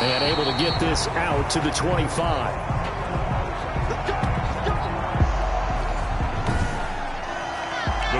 And able to get this out to the 25.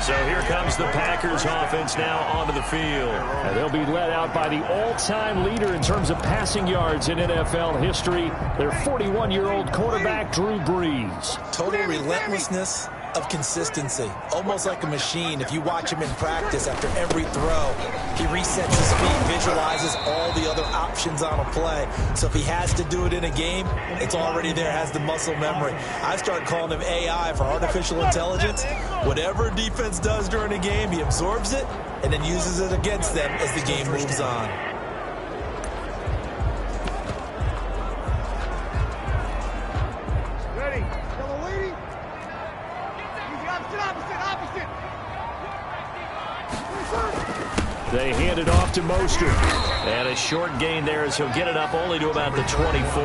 So here comes the Packers offense now onto the field. And they'll be led out by the all-time leader in terms of passing yards in NFL history, their 41-year-old quarterback, Drew Brees. Total relentlessness of consistency, almost like a machine. If you watch him in practice after every throw, he resets his feet, visualizes all the other options on a play. So if he has to do it in a game, it's already there, has the muscle memory. I start calling him AI for artificial intelligence. Whatever defense does during a game, he absorbs it and then uses it against them as the game moves on. They hand it off to Mostert. And a short gain there as he'll get it up only to about the 24.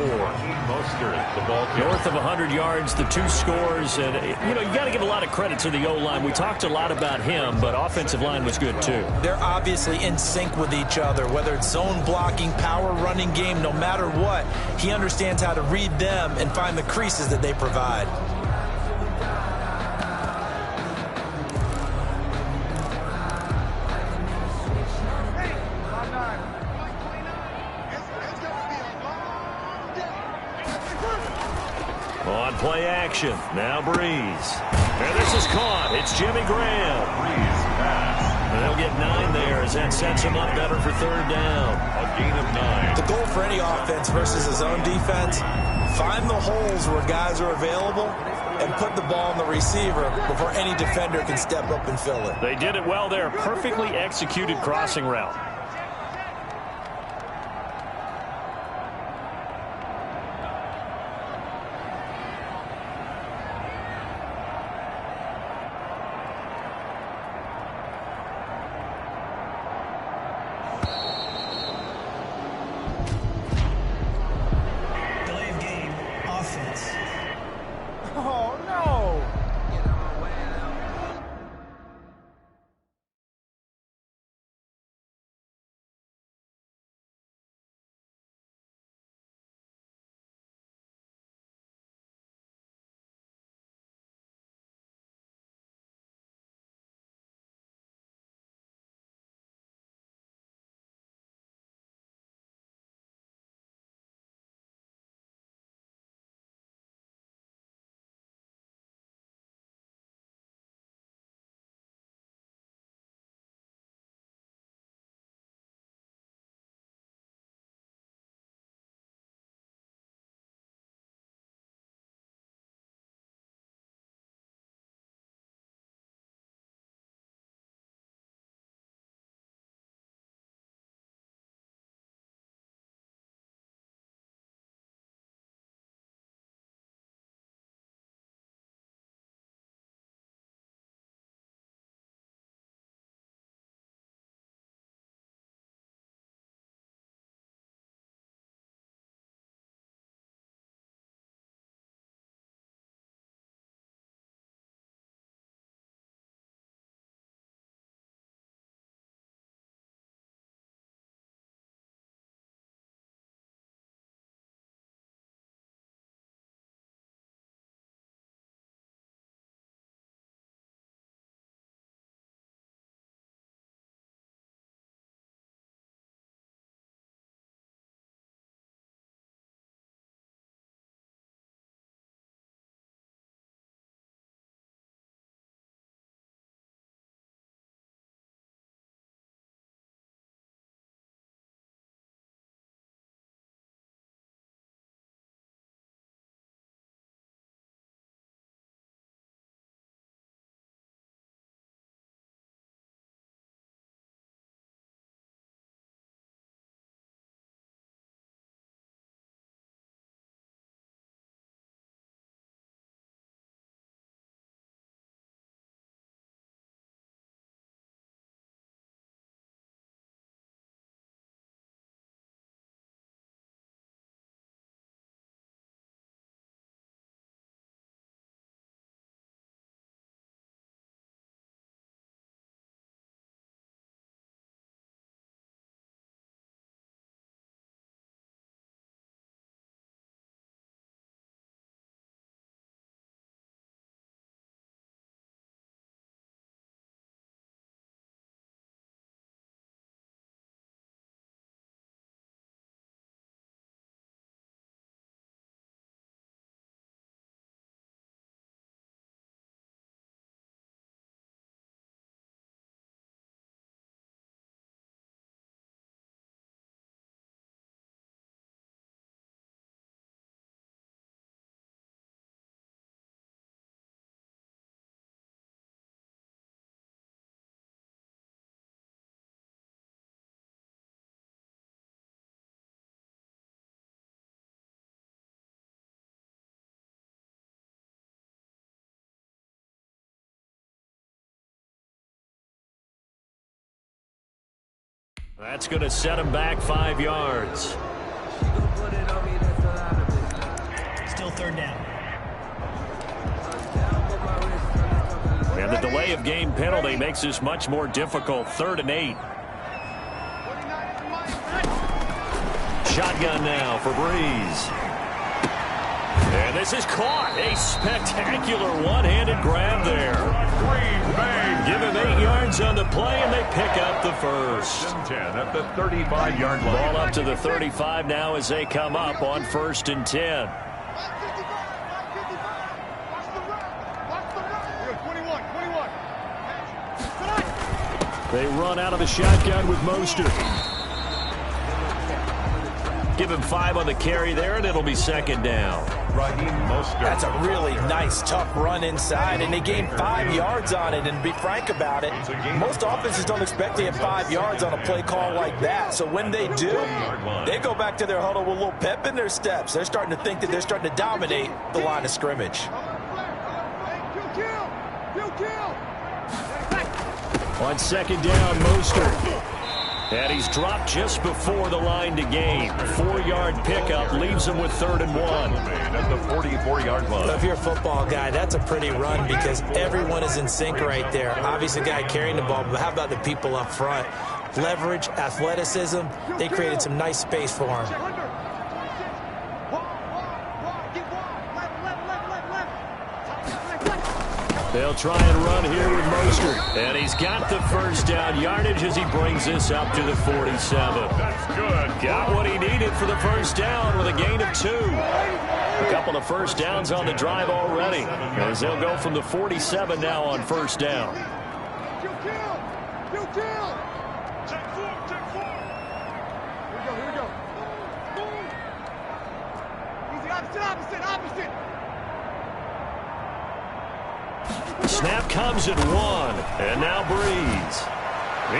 Mostert, the ball north of 100 yards, the 2 scores. And, you know, you got to give a lot of credit to the O-line. We talked a lot about him, but offensive line was good, too. They're obviously in sync with each other, whether it's zone blocking, power running game, no matter what. He understands how to read them and find the creases that they provide. On play action, now Brees. And this is caught. It's Jimmy Graham. Brees pass. And they'll get 9 there as that sets him up better for 3rd down. A gain of 9. The goal for any offense versus his own defense, find the holes where guys are available and put the ball on the receiver before any defender can step up and fill it. They did it well there. Perfectly executed crossing route. That's going to set him back 5 yards. Still third down. And the delay of game penalty makes this much more difficult. 3rd and 8. Shotgun now for Breeze. And this is caught. A spectacular one-handed grab there. Give him 8 yards on the play, and they pick up the first. 10 at the 35-yard line. Ball up to the 35 now as they come up on 1st and 10. They run out of the shotgun with Mostert. Give him 5 on the carry there, and it'll be 2nd down. That's a really nice, tough run inside, and they gained 5 yards on it. And to be frank about it, most offenses don't expect to get 5 yards on a play call like that. So when they do, they go back to their huddle with a little pep in their steps. They're starting to think that they're starting to dominate the line of scrimmage. On 2nd down, Mostert. And he's dropped just before the line to gain. 4-yard pickup leaves him with 3rd and 1. At the 44-yard line. If you're a football guy, that's a pretty run because everyone is in sync right there. Obviously, the guy carrying the ball, but how about the people up front? Leverage, athleticism, they created some nice space for him. They'll try and run here with Mostert. And he's got the first down yardage as he brings this up to the 47. That's good. Got what he needed for the first down with a gain of 2. A couple of first downs on the drive already, as they'll go from the 47 now on 1st down. Here we go. Easy, opposite. Snap comes at 1, and now Breeze.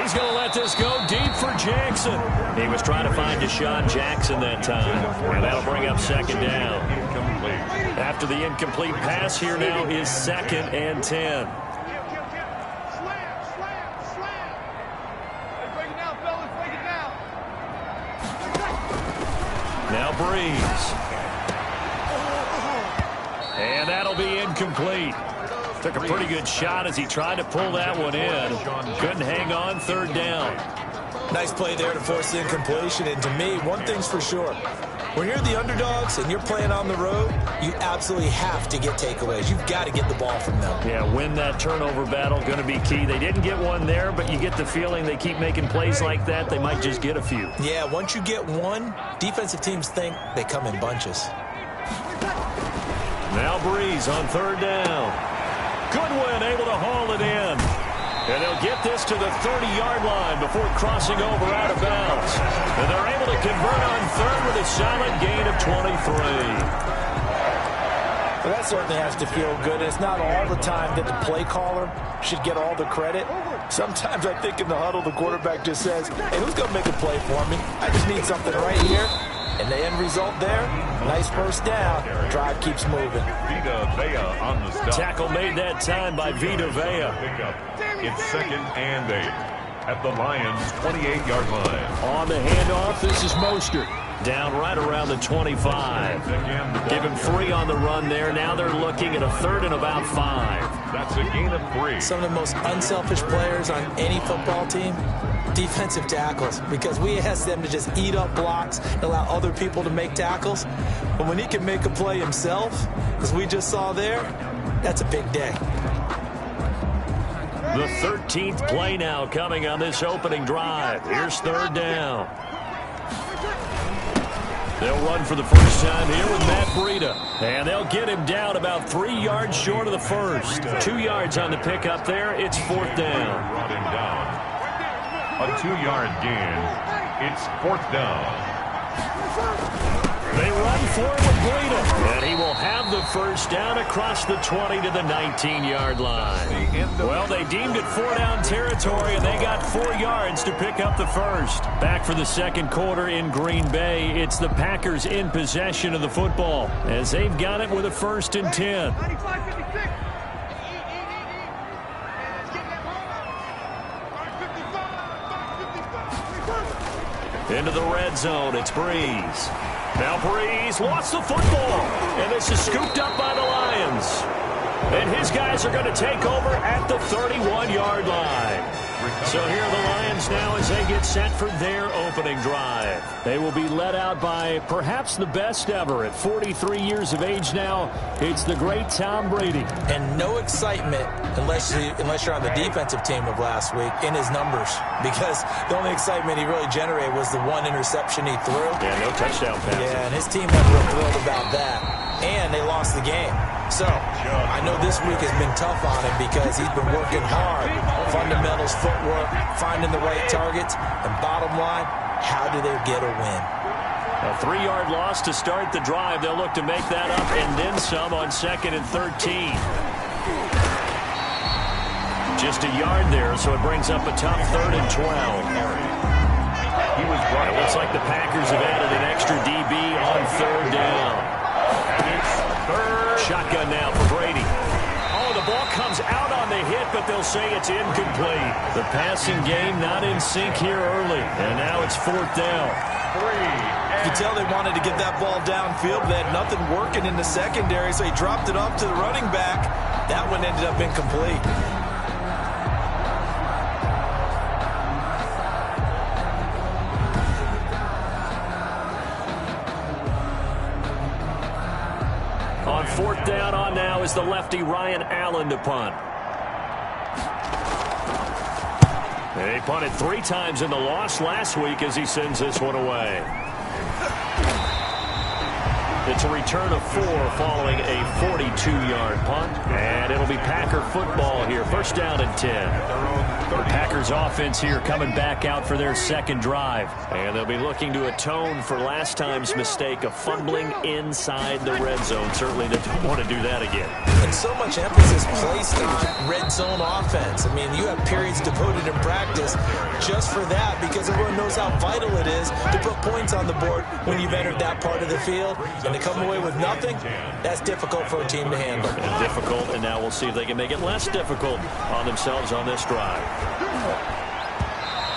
He's going to let this go deep for Jackson. He was trying to find Deshaun Jackson that time, and that'll bring up 2nd down. After the incomplete pass, here now is 2nd and 10. Now Breeze. And that'll be incomplete. Took a pretty good shot as he tried to pull that one in. Couldn't hang on. 3rd down. Nice play there to force the incompletion. And to me, one thing's for sure. When you're the underdogs and you're playing on the road, you absolutely have to get takeaways. You've got to get the ball from them. Yeah, win that turnover battle, going to be key. They didn't get one there, but you get the feeling they keep making plays like that, they might just get a few. Yeah, once you get one, defensive teams think they come in bunches. Now Breeze on 3rd down. Goodwin able to haul it in. And they'll get this to the 30-yard line before crossing over out of bounds. And they're able to convert on 3rd with a solid gain of 23. Well, that certainly has to feel good. It's not all the time that the play caller should get all the credit. Sometimes I think in the huddle, the quarterback just says, hey, who's going to make a play for me? I just need something right here. And the end result there, nice first down. Drive keeps moving. Vita Vea on the stop. Tackle made that time by Vita Vea. It's 2nd and 8 at the Lions' 28-yard line. On the handoff, this is Mostert. Down right around the 25. Give him 3 on the run there. Now they're looking at a 3rd and about 5. That's a gain of 3. Some of the most unselfish players on any football team, defensive tackles, because we ask them to just eat up blocks and allow other people to make tackles. But when he can make a play himself, as we just saw there, that's a big day. The 13th play now coming on this opening drive. Here's 3rd down. They'll run for the first time here with Matt Breida. And they'll get him down about 3 yards short of the first. 2 yards on the pickup there. It's 4th down. Brought him down. A 2-yard gain. It's 4th down. They run forward with Breida, and he will have the first down across the 20 to the 19-yard line. Well, they deemed it 4-down territory, and they got 4 yards to pick up the first. Back for the second quarter in Green Bay, it's the Packers in possession of the football, as they've got it with a 1st and 10. Into the red zone, it's Breeze. Now Breeze lost the football, and this is scooped up by the Lions. And his guys are going to take over at the 31-yard line. So here are the Lions now as they get set for their opening drive. They will be led out by perhaps the best ever. At 43 years of age now, it's the great Tom Brady. And no excitement unless you're on the defensive team of last week in his numbers, because the only excitement he really generated was the one interception he threw. Yeah, no touchdown pass. Yeah, and his team wasn't real thrilled about that. And they lost the game. So, I know this week has been tough on him because he's been working hard. Fundamentals, footwork, finding the right targets. And bottom line, how do they get a win? A 3-yard loss to start the drive. They'll look to make that up and then some on 2nd and 13. Just a yard there, so it brings up a tough 3rd and 12. He was brought. It looks like the Packers have added an extra DB on 3rd down. Shotgun now for Brady. Oh, the ball comes out on the hit, but they'll say it's incomplete. The passing game not in sync here early, and now it's 4th down. You can tell they wanted to get that ball downfield, but they had nothing working in the secondary, so he dropped it off to the running back. That one ended up incomplete. On 4th down on now is the lefty Ryan Allen to punt. They punted 3 times in the loss last week as he sends this one away. It's a return of 4 following a 42-yard punt. And it'll be Packer football here. 1st down and 10. The Packers offense here coming back out for their 2nd drive. And they'll be looking to atone for last time's mistake of fumbling inside the red zone. Certainly they don't want to do that again. And so much emphasis placed on red zone offense. I mean, you have periods devoted in practice just for that, because everyone knows how vital it is to put points on the board when you've entered that part of the field. And to come away with nothing, that's difficult for a team to handle. And difficult, and now we'll see if they can make it less difficult on themselves on this drive.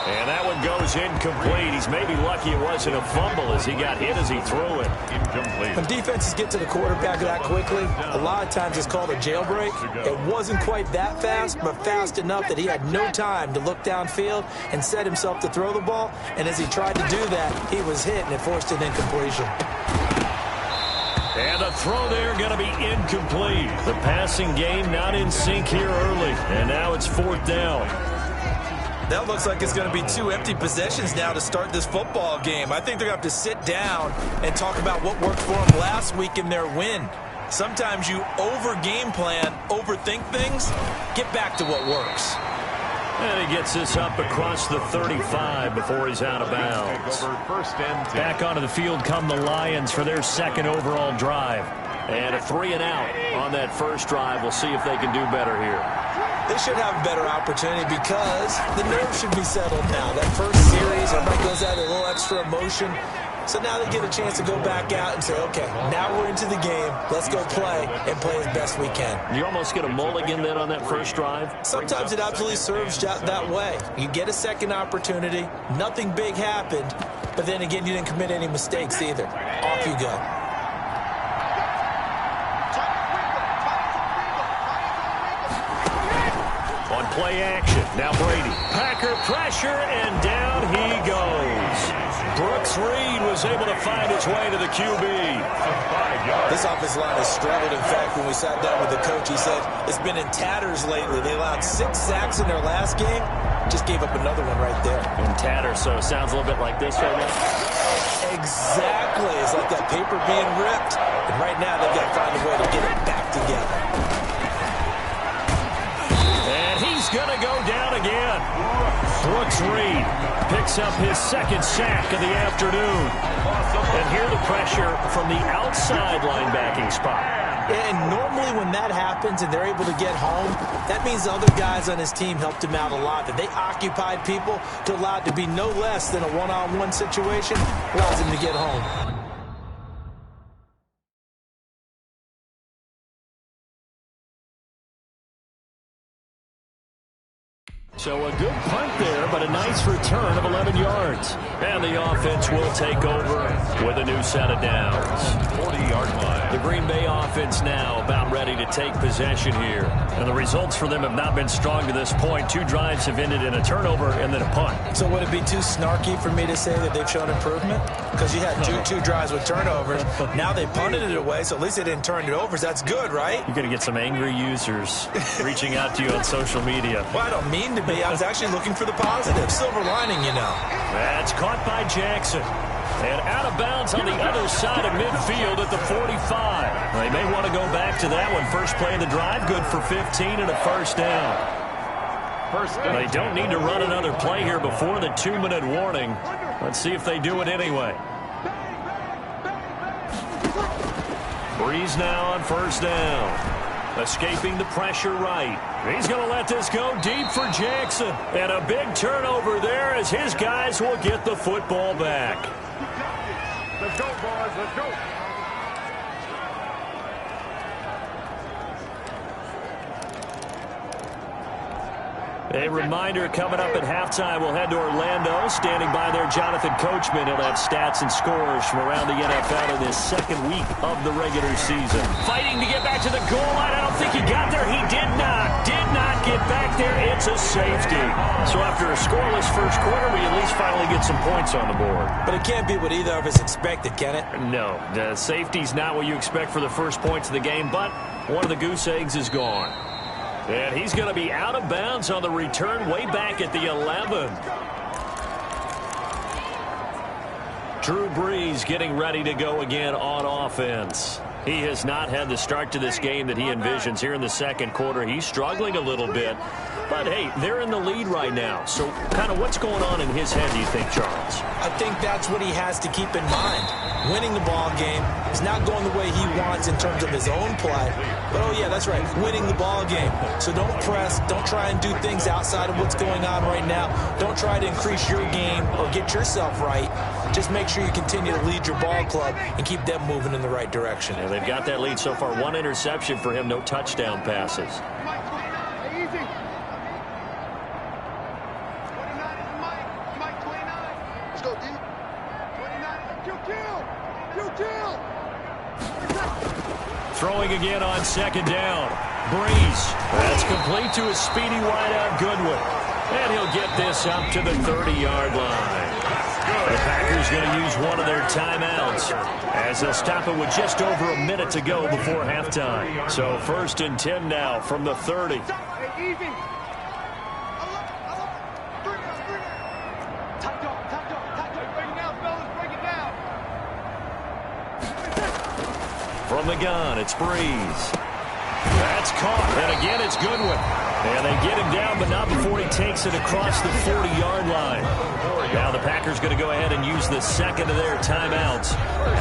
And that one goes incomplete. He's maybe lucky it wasn't a fumble as he got hit as he threw it. Incomplete. When defenses get to the quarterback that quickly, a lot of times it's called a jailbreak. It wasn't quite that fast, but fast enough that he had no time to look downfield and set himself to throw the ball. And as he tried to do that, he was hit, and it forced an incompletion. And the throw there going to be incomplete. The passing game not in sync here early. And now it's 4th down. That looks like it's going to be 2 empty possessions now to start this football game. I think they're going to have to sit down and talk about what worked for them last week in their win. Sometimes you over-game plan, overthink things. Get back to what works. And he gets this up across the 35 before he's out of bounds. Back onto the field come the Lions for their 2nd overall drive. And a 3-and-out on that first drive. We'll see if they can do better here. They should have a better opportunity because the nerves should be settled now. That first series, everybody goes out a little extra emotion. So now they get a chance to go back out and say, okay, now we're into the game. Let's go play and play as best we can. You almost get a mulligan then on that first drive? Sometimes it absolutely serves that way. You get a 2nd opportunity. Nothing big happened. But then again, you didn't commit any mistakes either. Off you go. On play action, now Brady. Packer pressure, and down he goes. Brooks Reed was able to find his way to the QB. This offensive line has struggled. In fact, when we sat down with the coach, he said it's been in tatters lately. They allowed 6 sacks in their last game. Just gave up another one right there. In tatters, so it sounds a little bit like this right now. Exactly. It's like that paper being ripped. And right now, they've got to find a way to get it back together. Going to go down again. Brooks Reed picks up his 2nd sack of the afternoon. And here the pressure from the outside linebacking spot. And normally when that happens and they're able to get home, that means the other guys on his team helped him out a lot. That they occupied people to allow it to be no less than a one-on-one situation, allows him to get home. So a good punt there there, but a nice return of 11 yards. And the offense will take over with a new set of downs. 40-yard line. The Green Bay offense now about ready to take possession here. And the results for them have not been strong to this point. 2 drives have ended in a turnover and then a punt. So would it be too snarky for me to say that they've shown improvement? Because you had two drives with turnovers. Now they punted it away, so at least they didn't turn it over. So that's good, right? You're going to get some angry users reaching out to you on social media. Well, I don't mean to be. I was actually looking for the positive. Silver lining, you know. That's caught by Jackson. And out of bounds on the other side of midfield at the 45. They may want to go back to that one. First play of the drive, good for 15 and a first down. They don't need to run another play here before the 2-minute warning. Let's see if they do it anyway. Breeze now on first down. Escaping the pressure right. He's going to let this go deep for Jackson. And a big turnover there as his guys will get the football back. Let's go, boys. Let's go. A reminder coming up at halftime, we'll head to Orlando. Standing by there, Jonathan Coachman. He'll have stats and scores from around the NFL in this second week of the regular season. Fighting to get back to the goal line. I don't think he got there. He did not get back there. It's a safety. So after a scoreless first quarter, we at least finally get some points on the board. But it can't be what either of us expected, can it? No, the safety's not what you expect for the first points of the game, but one of the goose eggs is gone. And he's going to be out of bounds on the return way back at the 11. Drew Brees getting ready to go again on offense. He has not had the start to this game that he envisions here in the second quarter. He's struggling a little bit. But, hey, they're in the lead right now. So kind of what's going on in his head, do you think, Charles? I think that's what he has to keep in mind. Winning the ball game is not going the way he wants in terms of his own play. But, oh, yeah, that's right, winning the ball game. So don't press. Don't try and do things outside of what's going on right now. Don't try to increase your game or get yourself right. Just make sure you continue to lead your ball club and keep them moving in the right direction. And they've got that lead so far. 1 interception for him, no touchdown passes. Easy. 29 is Mike 29. Let's go, D. 29. Kill. Throwing again on second down. Breeze. That's complete to his speedy wideout Goodwin. And he'll get this up to the 30-yard line. The Packers going to use one of their timeouts as they'll stop it with just over a minute to go before halftime. So 1st and 10 now from the 30. Easy. Break it down, fellas. Break it down. From the gun, it's Breeze. That's caught, and again it's Goodwin. And they get him down, but not before he takes it across the 40-yard line. Now the Packers going to go ahead and use the second of their timeouts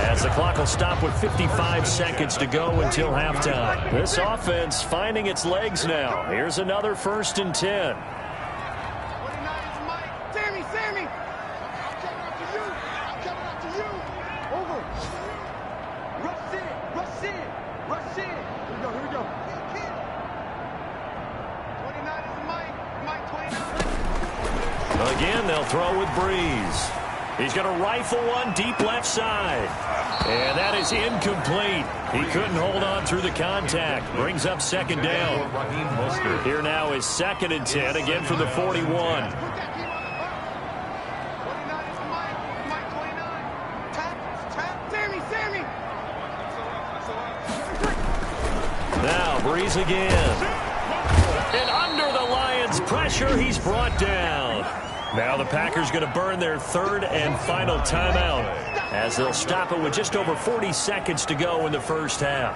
as the clock will stop with 55 seconds to go until halftime. This offense finding its legs now. Here's another 1st and 10. 29 is Mike. Sammy. I'm coming out to you. Over. Rush in. Here we go. 29 is Mike 29. Again, they'll throw with Breeze. He's going to rifle one deep left side. And that is incomplete. He couldn't hold on through the contact. Brings up second down. Here now is 2nd and 10, again from the 41. Now Breeze again. And under the Lions' pressure, he's brought down. Now the Packers going to burn their 3rd and final timeout as they'll stop it with just over 40 seconds to go in the first half.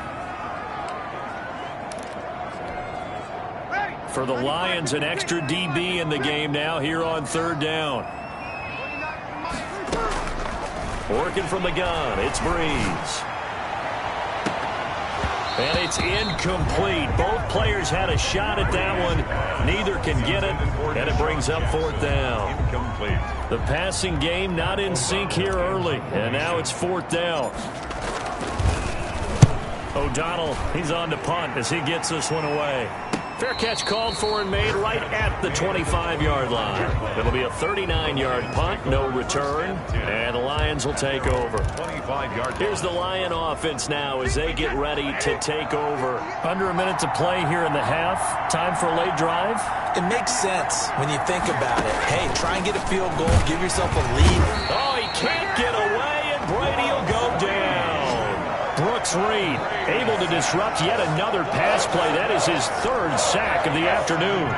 For the Lions, an extra DB in the game now here on 3rd down. Working from the gun, it's Breeze. And it's incomplete. Both players had a shot at that one. Neither can get it, and it brings up 4th down. Incomplete. The passing game not in sync here early, and now it's 4th down. O'Donnell, he's on to punt as he gets this one away. Fair catch called for and made right at the 25-yard line. It'll be a 39-yard punt, no return, and the Lions will take over. 25-yard. Here's the Lion offense now as they get ready to take over. Under a minute to play here in the half. Time for a late drive. It makes sense when you think about it. Hey, try and get a field goal, give yourself a lead. Oh, he can't get away, and Brady will go down. Brooks Reed able to disrupt yet another pass play. That is his third sack of the afternoon.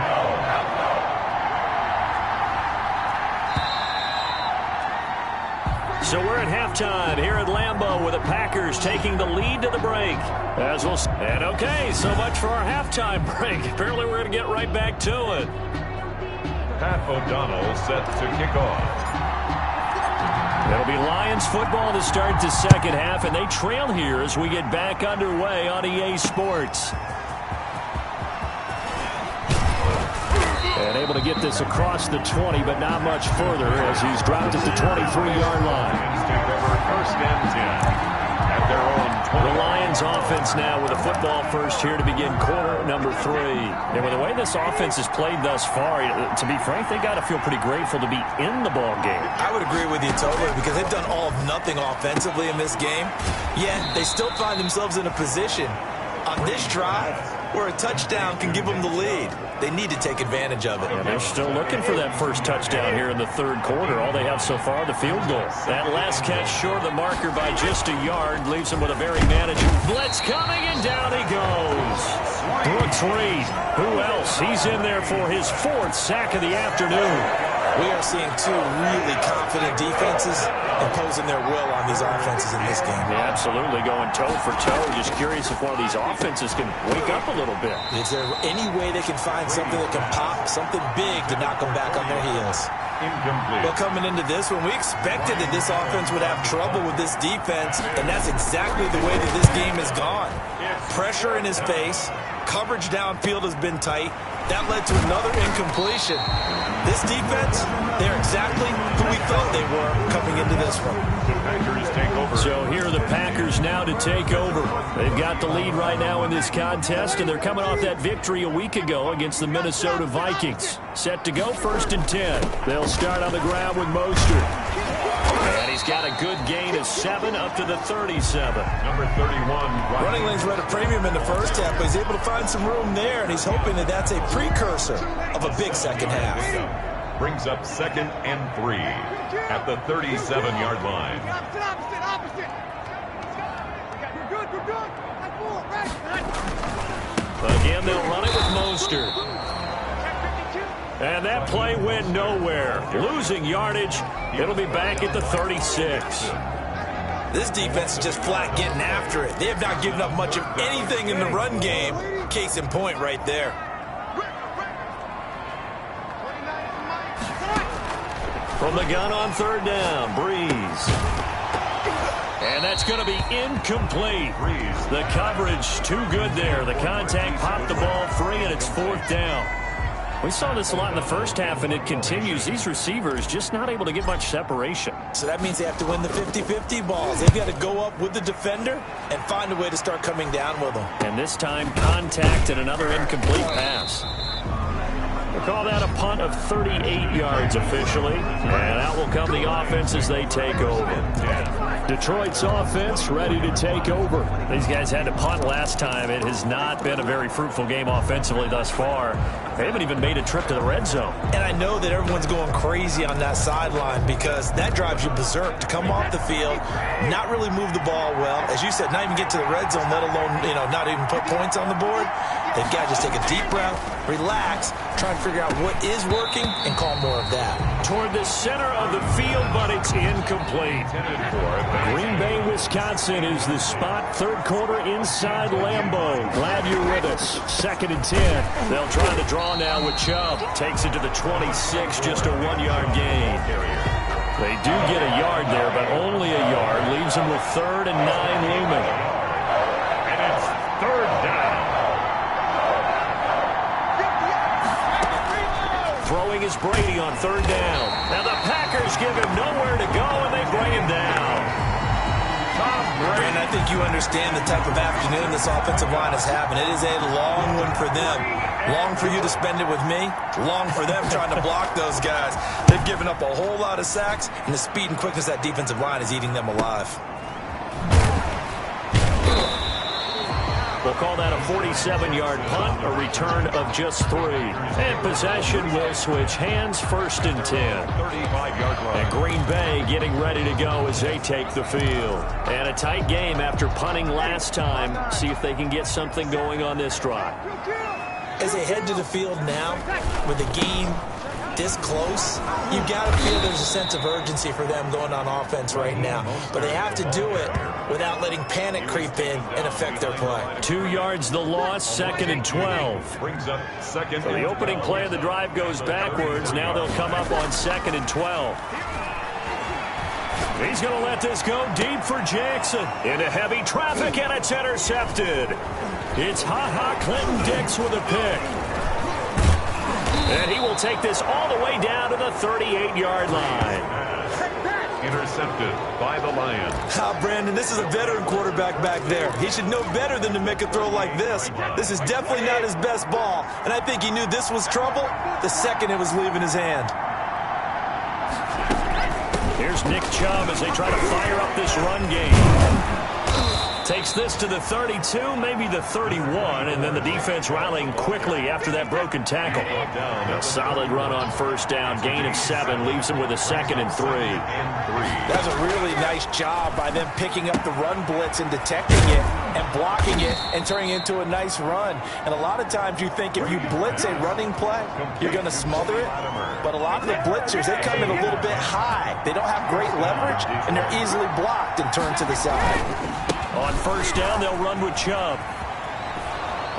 So we're at halftime here at Lambeau with the Packers taking the lead to the break. And okay, so much for our halftime break. Apparently we're going to get right back to it. Pat O'Donnell set to kick off. It'll be Lions football to start the second half, and they trail here as we get back underway on EA Sports. And able to get this across the 20, but not much further as he's dropped at the 23-yard line. Take over first and 10 at their own 20. The Lions offense now with a football first here to begin quarter number 3. And with the way this offense has played thus far, to be frank, they got to feel pretty grateful to be in the ball game. I would agree with you totally because they've done all of nothing offensively in this game, yet they still find themselves in a position on this drive where a touchdown can give them the lead. They need to take advantage of it. And they're still looking for that first touchdown here in the third quarter. All they have so far, the field goal. That last catch short of the marker by just a yard leaves them with a very manageable blitz coming, and down he goes. Brooks Reed, who else? He's in there for his fourth sack of the afternoon. We are seeing two really confident defenses imposing their will on these offenses in this game. Yeah, absolutely, going toe for toe. Just curious if one of these offenses can wake up a little bit. Is there any way they can find something that can pop, something big to knock them back on their heels? Incomplete. Well, coming into this one, we expected that this offense would have trouble with this defense, and that's exactly the way that this game has gone. Pressure in his face, coverage downfield has been tight. That led to another incompletion. This defense, they're exactly who we thought they were coming into this one. The Packers take over. So here are the Packers now to take over. They've got the lead right now in this contest, and they're coming off that victory a week ago against the Minnesota Vikings. Set to go first and 10. They'll start on the ground with Mostert. And he's got a good gain of 7 up to the 37. Number 31. Running lanes were at a premium in the first half, but he's able to find some room there, and he's hoping that that's a precursor of a big second half. Brings up 2nd and 3 at the 37-yard line. Opposite. We're good. Again, they'll run it with Mostert. And that play went nowhere. Losing yardage. It'll be back at the 36. This defense is just flat getting after it. They have not given up much of anything in the run game. Case in point right there. From the gun on third down, Breeze. And that's going to be incomplete. Breeze. The coverage too good there. The contact popped the ball free, and it's fourth down. We saw this a lot in the first half, and it continues. These receivers just not able to get much separation. So that means they have to win the 50-50 balls. They've got to go up with the defender and find a way to start coming down with them. And this time, contact and another incomplete pass. We'll call that a punt of 38 yards officially. And out will come the offense as they take over. Detroit's offense ready to take over. These guys had to punt last time. It has not been a very fruitful game offensively thus far. They haven't even made a trip to the red zone. And I know that everyone's going crazy on that sideline because that drives you berserk to come off the field, not really move the ball well. As you said, not even get to the red zone, let alone, not even put points on the board. They've got to just take a deep breath, relax, try and figure out what is working, and call more of that. Toward the center of the field, but it's incomplete. Green Bay, Wisconsin is the spot. Third quarter inside Lambeau. Glad you're with us. 2nd and 10. They'll try the draw now with Chubb. Takes it to the 26, just a 1-yard gain. They do get a yard there, but only a yard. Leaves them with 3rd and 9 looming. And it's 3rd down. Throwing is Brady on 3rd down. Now the Packers give him nowhere to go, and they bring him down. Brandon, I think you understand the type of afternoon this offensive line is having. It is a long one for them. Long for you to spend it with me, long for them trying to block those guys. They've given up a whole lot of sacks, and the speed and quickness of that defensive line is eating them alive. We'll call that a 47-yard punt, a return of just 3. And possession will switch hands, 1st and 10. 35-yard line. And Green Bay getting ready to go as they take the field. And a tight game after punting last time. See if they can get something going on this drive. As they head to the field now, with the game this close, you've got to feel there's a sense of urgency for them going on offense right now. But they have to do it without letting panic creep in and affect their play. 2 yards the loss, 2nd and 12. Brings up 2nd. So the opening play of the drive goes backwards. Now they'll come up on 2nd and 12. He's going to let this go deep for Jackson. Into heavy traffic, and it's intercepted. It's Ha-Ha Clinton Dix with a pick. And he will take this all the way down to the 38-yard line. Intercepted by the Lions. Brandon, this is a veteran quarterback back there. He should know better than to make a throw like this. This is definitely not his best ball, and I think he knew this was trouble the second it was leaving his hand. Here's Nick Chubb as they try to fire up this run game. Takes this to the 32, maybe the 31, and then the defense rallying quickly after that broken tackle. A solid run on 1st down, gain of 7, leaves them with a 2nd and 3. That's a really nice job by them picking up the run blitz and detecting it and blocking it and turning it into a nice run. And a lot of times you think if you blitz a running play, you're going to smother it. But a lot of the blitzers, they come in a little bit high. They don't have great leverage, and they're easily blocked and turned to the side. On 1st down, they'll run with Chubb.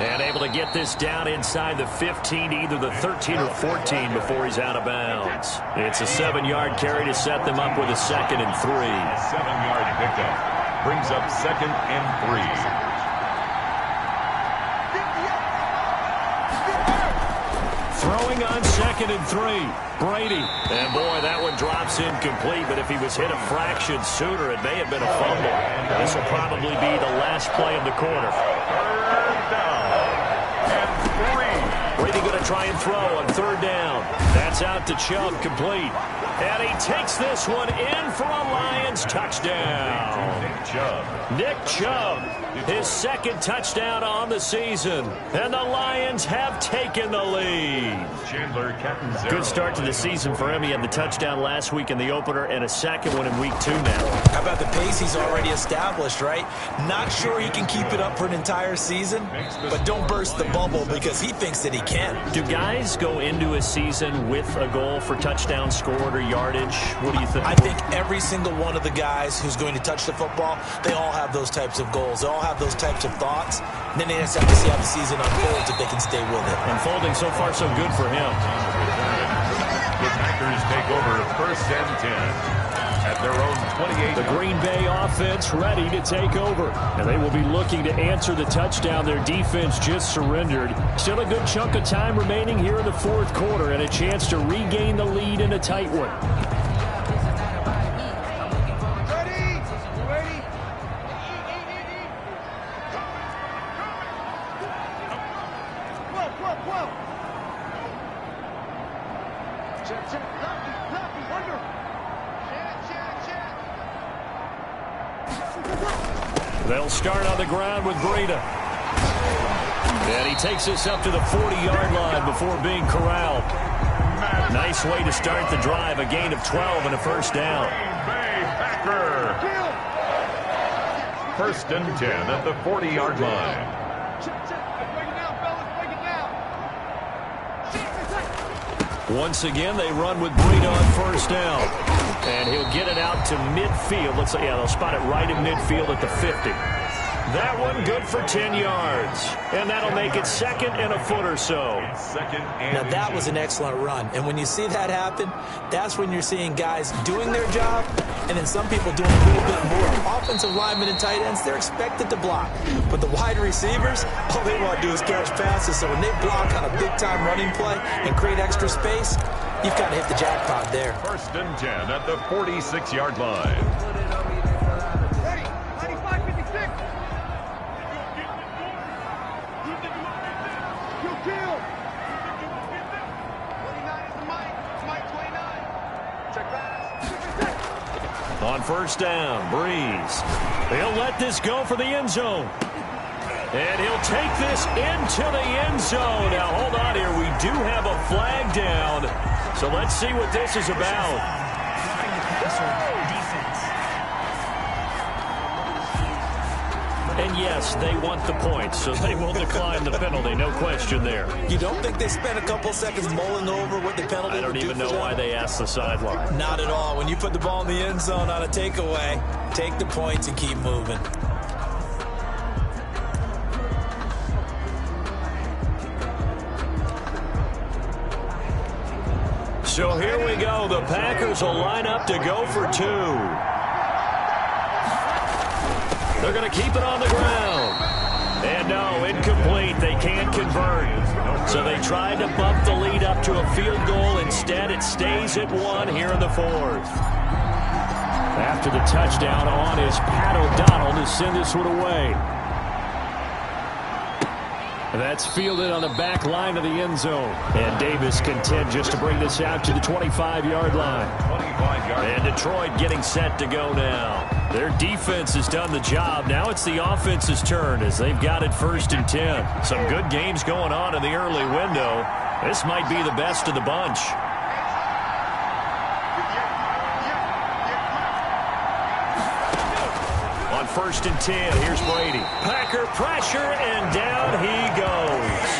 And able to get this down inside the 15, either the 13 or 14 before he's out of bounds. It's a 7-yard carry to set them up with a 2nd and 3. 7-yard pickup. Brings up 2nd and 3. Throwing on 2nd and 3. Brady. And boy, that one drops incomplete, but if he was hit a fraction sooner, it may have been a fumble. This will probably be the last play of the quarter. 3rd down and 3. Brady going to try and throw on 3rd down. That's out to Chubb, complete. And he takes this one in for a Lions touchdown. Nick Chubb, his 2nd touchdown on the season. And the Lions have taken the lead. Good start to the season for him. He had the touchdown last week in the opener and a 2nd one in week 2 now. How about the pace he's already established, right? Not sure he can keep it up for an entire season, but don't burst the bubble because he thinks that he can. Do guys go into a season with a goal for touchdown scored or yardage? What do you think? I think every single one of the guys who's going to touch the football, they all have those types of goals. They all have those types of thoughts. And then they just have to see how the season unfolds if they can stay with it. Unfolding so far so good for him. The Packers take over 1st and 10. At their own 28. The Green Bay offense ready to take over. And they will be looking to answer the touchdown their defense just surrendered. Still a good chunk of time remaining here in the 4th quarter and a chance to regain the lead in a tight one. They'll start on the ground with Breida. And he takes this up to the 40-yard line before being corralled. Nice way to start the drive. A gain of 12 and a 1st down. Packer. 1st and 10 at the 40-yard line. Once again, they run with Breida on 1st down. And he'll get it out to midfield. Looks like, yeah, they'll spot it right in midfield at the 50. That one good for 10 yards. And that'll make it 2nd and a foot or so. Now, that was an excellent run. And when you see that happen, that's when you're seeing guys doing their job and then some people doing a little bit more. Offensive linemen and tight ends, they're expected to block. But the wide receivers, all they want to do is catch passes. So when they block on a big-time running play and create extra space, you've got to hit the jackpot there. 1st and 10 at the 46-yard line. Kill. first down. Breeze. He'll let this go for the end zone. And he'll take this into the end zone. Now, hold on here. We do have a flag down. So let's see what this is about. And yes, they want the points, so they will decline the penalty. No question there. You don't think they spent a couple seconds mulling over what the penalty I don't even know why they asked the sideline. Not at all. When you put the ball in the end zone on a takeaway, take the points and keep moving. So here we go. The Packers will line up to go for two. They're going to keep it on the ground. And no, incomplete. They can't convert. So they tried to bump the lead up to a field goal. Instead, it stays at 1 here in the fourth. After the touchdown on is Pat O'Donnell to send this one away. That's fielded on the back line of the end zone. And Davis content just to bring this out to the 25-yard line. And Detroit getting set to go now. Their defense has done the job. Now it's the offense's turn as they've got it 1st and 10. Some good games going on in the early window. This might be the best of the bunch. On 1st and 10, here's Brady. Packer pressure, and down he goes.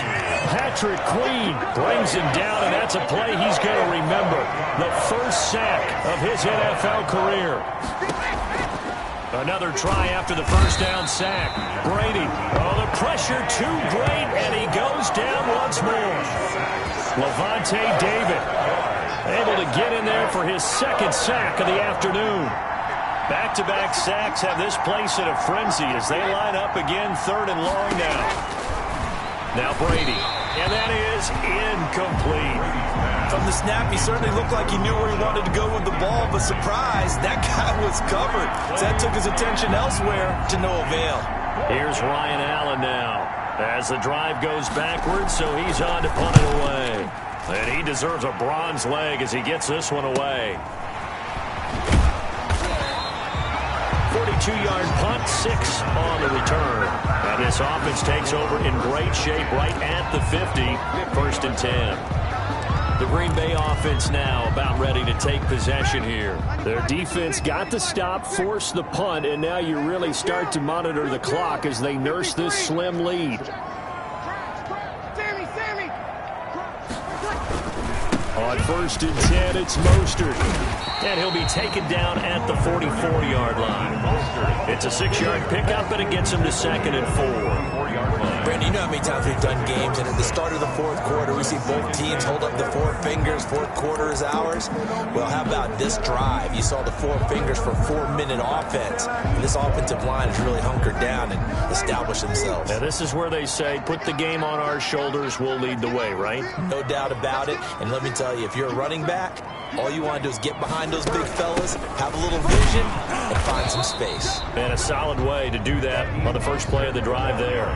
Patrick Queen brings him down, and that's a play he's going to remember. The first sack of his NFL career. Another try after the first down sack. Brady, the pressure too great, and he goes down once more. Levante David able to get in there for his 2nd sack of the afternoon. Back-to-back sacks have this place in a frenzy as they line up again 3rd and long now. Now Brady, and that is incomplete. From the snap, he certainly looked like he knew where he wanted to go with the ball, but surprise, that guy was covered. So that took his attention elsewhere to no avail. Here's Ryan Allen now as the drive goes backwards, so he's on to punt it away. And he deserves a bronze leg as he gets this one away. 42-yard punt, 6 on the return. And this offense takes over in great shape right at the 50, 1st and 10. The Green Bay offense now about ready to take possession here. Their defense got the stop, forced the punt, and now you really start to monitor the clock as they nurse this slim lead. On 1st and 10, it's Mostert. And he'll be taken down at the 44-yard line. It's a 6-yard pickup, and it gets him to 2nd and 4. Brandon, you know how many times we've done games, and at the start of the 4th quarter, we see both teams hold up the 4 fingers. 4th quarter is ours. Well, how about this drive? You saw the 4 fingers for 4-minute offense. And this offensive line has really hunkered down and established themselves. Now, this is where they say, put the game on our shoulders, we'll lead the way, right? No doubt about it. And let me tell you, if you're a running back, all you want to do is get behind those big fellas, have a little vision, and find some space. And a solid way to do that on the first play of the drive there.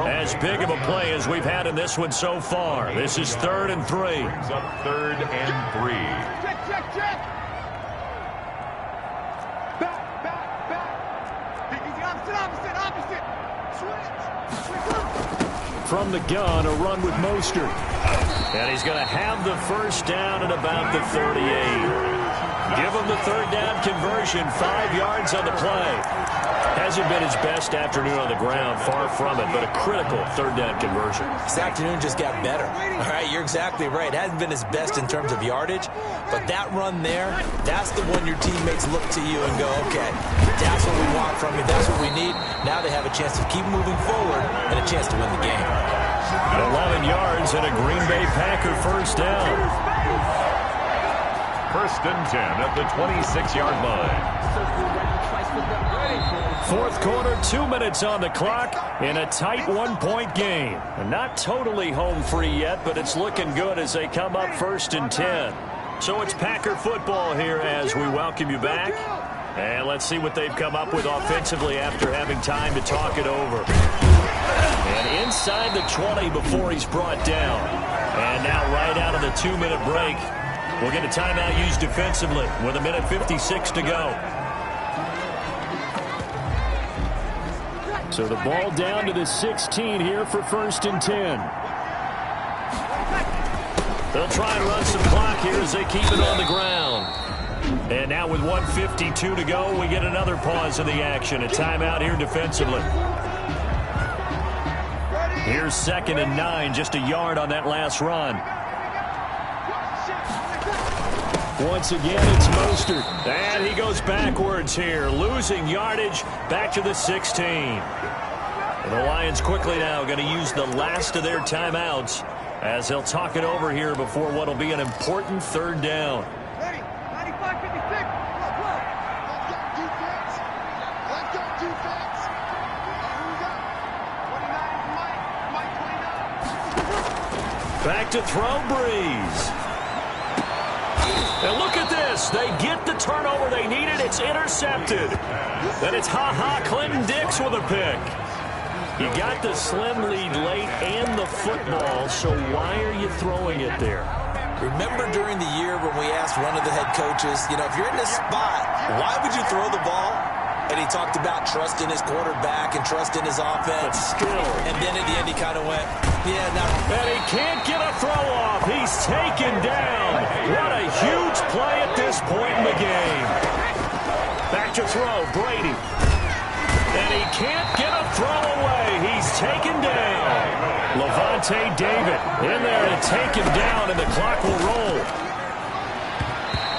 As big of a play as we've had in this one so far. This is 3rd and 3. Up 3rd and 3. Check. Opposite. From the gun, a run with Mostert. And he's going to have the first down at about the 38. Give him the 3rd down conversion, 5 yards on the play. Hasn't been his best afternoon on the ground, far from it, but a critical 3rd down conversion. This afternoon just got better. All right, you're exactly right. It hasn't been his best in terms of yardage, but that run there, that's the one your teammates look to you and go, okay, that's what we want from you, that's what we need. Now they have a chance to keep moving forward and a chance to win the game. 11 yards and a Green Bay Packer first down. 1st and 10 at the 26-yard line. 4th quarter, 2 minutes on the clock in a tight 1-point game. And not totally home free yet, but it's looking good as they come up 1st and 10. So it's Packer football here as we welcome you back. And let's see what they've come up with offensively after having time to talk it over. And inside the 20 before he's brought down. And now right out of the 2-minute break, We'll get a timeout used defensively with 1:56 to go. So the ball down to the 16 here for 1st and 10. They'll try and run some clock here as they keep it on the ground. And now with 1:52 to go, we get another pause in the action. A timeout here defensively. Here's 2nd and 9, just a yard on that last run. Once again, it's Mostert. And he goes backwards here, losing yardage back to the 16. And the Lions quickly now going to use the last of their timeouts as they'll talk it over here before what will be an important 3rd down. Back to throw, Breeze. And look at this. They get the turnover they needed. It's intercepted. Then it's Clinton Dix with a pick. You got the slim lead late and the football, so why are you throwing it there? Remember during the year when we asked one of the head coaches, if you're in this spot, why would you throw the ball? And he talked about trusting his quarterback and trusting his offense. But still. And then at the end he kind of went, yeah, no. And he can't get a throw off. He's taken down. What a huge play at this point in the game. Back to throw, Brady. And he can't get a throw away. He's taken down. Levante David in there to take him down, and the clock will roll.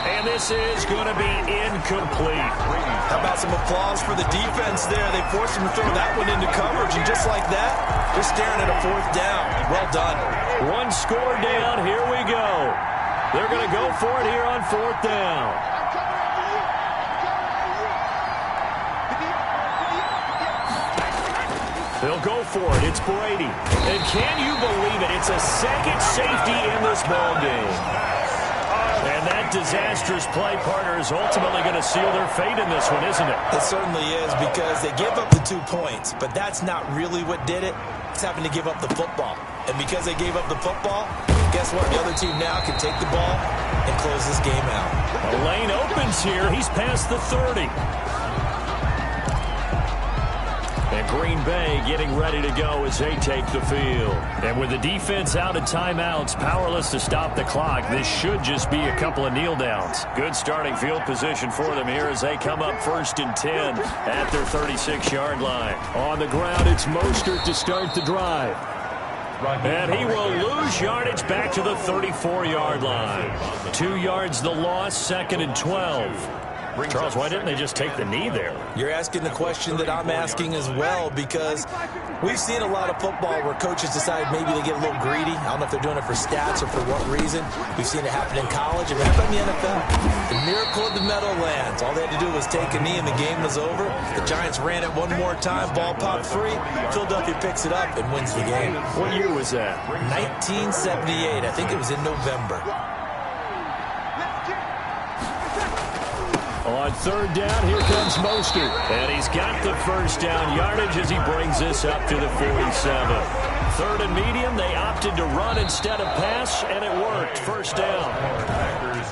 And this is going to be incomplete. How about some applause for the defense there? They forced him to throw that one into coverage, and just like that, they're staring at a 4th down. Well done. One score down. Here we go. They're going to go for it here on 4th down. They'll go for it. It's Brady. And can you believe it? It's a second safety in this ball game. And that disastrous play partner is ultimately going to seal their fate in this one, isn't it? It certainly is, because they gave up the 2 points, but that's not really what did it. It's having to give up the football. And because they gave up the football, guess what? The other team now can take the ball and close this game out. A lane opens here. He's past the 30. And Green Bay getting ready to go as they take the field. And with the defense out of timeouts, powerless to stop the clock, this should just be a couple of kneel downs. Good starting field position for them here as they come up 1st and 10 at their 36-yard line. On the ground, it's Mostert to start the drive. And he will lose yardage back to the 34-yard line. 2 yards the loss, 2nd and 12. Charles, why didn't they just take the knee there? You're asking the question that I'm asking as well, because we've seen a lot of football where coaches decide maybe they get a little greedy. I don't know if they're doing it for stats or for what reason. We've seen it happen in college and it happened in the NFL. The miracle of the Meadowlands. All they had to do was take a knee and the game was over. The Giants ran it one more time. Ball popped free. Philadelphia picks it up and wins the game. What year was that? 1978. I think it was in November. On 3rd down, here comes Mostert. And he's got the 1st down yardage as he brings this up to the 47. 3rd and medium, they opted to run instead of pass, and it worked. 1st down.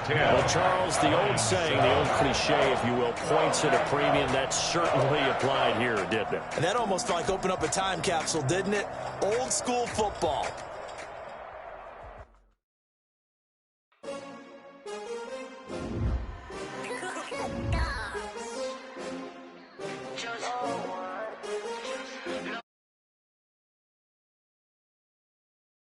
Well, Charles, the old saying, the old cliche, if you will, points at a premium, that certainly applied here, didn't it? And that almost like opened up a time capsule, didn't it? Old school football.